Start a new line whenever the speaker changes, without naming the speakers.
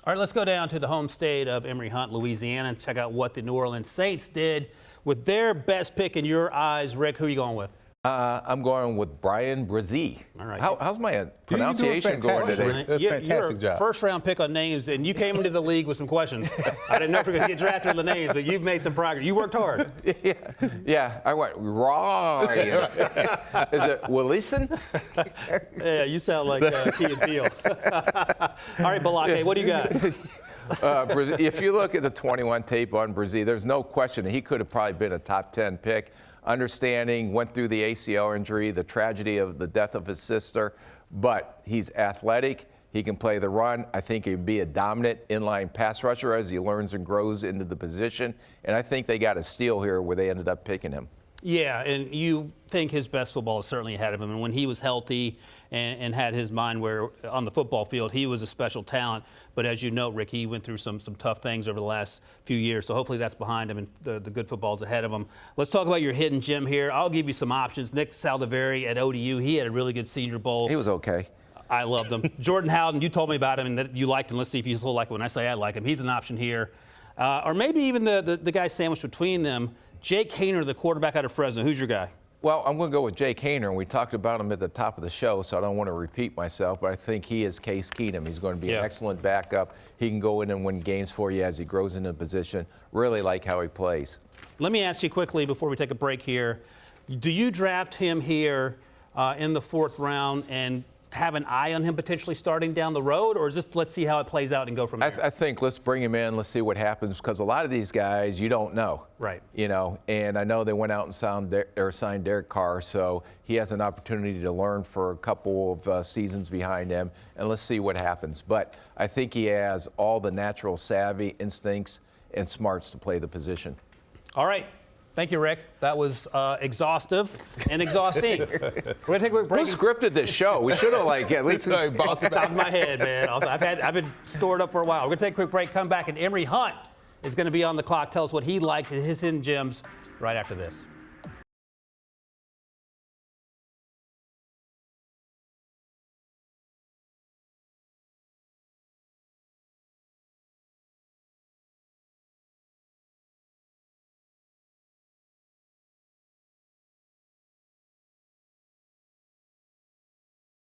All right, let's go down to the home state of Emory Hunt, Louisiana, and check out what the New Orleans Saints did with their best pick in your eyes. Rick, who are you going with?
I'm going with Brian Brzee.
All right.
How's my pronunciation going today?
Fantastic job.
First-round pick on names, and you came into the league with some questions. I didn't know if we were going to get drafted on the names, but you've made some progress. You worked hard.
Yeah, I went Ryan. Is it Willison?
Yeah, you sound like Key and Peele. All right, Balake, what do you got?
If you look at the 21 tape on Brzee, there's no question he could have probably been a top 10 pick. Understanding, went through the ACL injury, the tragedy of the death of his sister, but he's athletic. He can play the run. I think he can be a dominant inline pass rusher as he learns and grows into the position. And I think they got a steal here where they ended up picking him.
Yeah, and you think his best football is certainly ahead of him. And when he was healthy and had his mind where on the football field, he was a special talent. But as you know, Rick, he went through some tough things over the last few years. So hopefully that's behind him and the good football's ahead of him. Let's talk about your hidden gem here. I'll give you some options. Nick Saldiveri at ODU, he had a really good Senior Bowl.
He was okay.
I loved him. Jordan Howden, you told me about him and that you liked him. Let's see if you still like him. When I say I like him, he's an option here. Or maybe even the guy sandwiched between them. Jake Haener, the quarterback out of Fresno. Who's your guy?
Well, I'm going to go with Jake Haener, and we talked about him at the top of the show, so I don't want to repeat myself, but I think he is Case Keenum. He's going to be an excellent backup. He can go in and win games for you as he grows into position. Really like how he plays.
Let me ask you quickly before we take a break here. Do you draft him here in the 4th round and have an eye on him potentially starting down the road, or is this let's see how it plays out and go from there?
I think let's bring him in, let's see what happens, because a lot of these guys you don't know.
Right.
You know, and I know they went out and signed Derek Carr, so he has an opportunity to learn for a couple of seasons behind him, and let's see what happens. But I think he has all the natural savvy, instincts, and smarts to play the position.
All right. Thank you, Rick. That was exhaustive and exhausting. We're going to take a quick break.
Who scripted this show? We should have, like, at least
bossed it top of my head, man. I've been stored up for a while. We're going to take a quick break, come back, and Emory Hunt is going to be on the clock. Tell us what he liked in his hidden gems right after this.